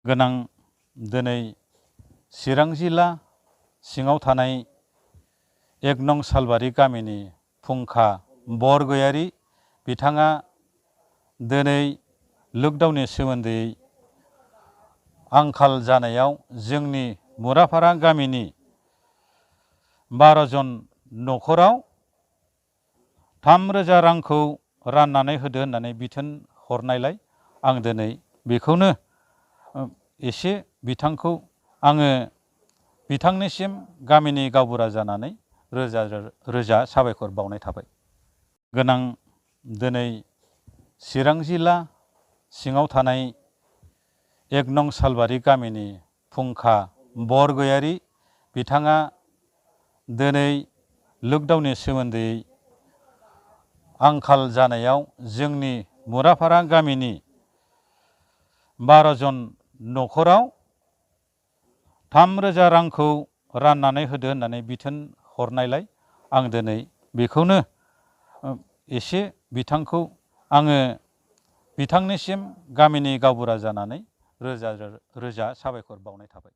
गोनां दिनै चिरां जिल्ला सिङाव थानाय 1 नं सालबारि गामिनि फुंखा बरगयारि बिथाङा दिनै लकडाउननि सोमोन्दै आंखाल जानायाव जोंनि मुराफारा गामिनि 12 जन न'खराव 3,000 रांखौ राननानै होदो होननानै बिथोन हरनायलाय आं दिनै बेखौनो एसे बिथांखौ आङो बिथांनिसिम गामिनि गावबुरा जानानै रोजा रोजा साबायखर बावनाय थाबाय। गोनां दिनै चिरां जिल्ला सिङाव थानाय 1 नं सालबारि गामिनि फुंखा बरगयारि बिथाङा दिनै लकडाउननि सोमोन्दै आंखाल जानायाव जोंनि मुराफारा गामिनि 12 जन न'खराव 3,000 रांखौ राननानै होदो होननानै बिथोन हरनायलाय आं दिनै बेखौनो एसे बिथांखौ आङो बिथांनिसिम गामिनि गावबुरा जानानै रोजा रोजा साबायखर बावनाय थाबाय।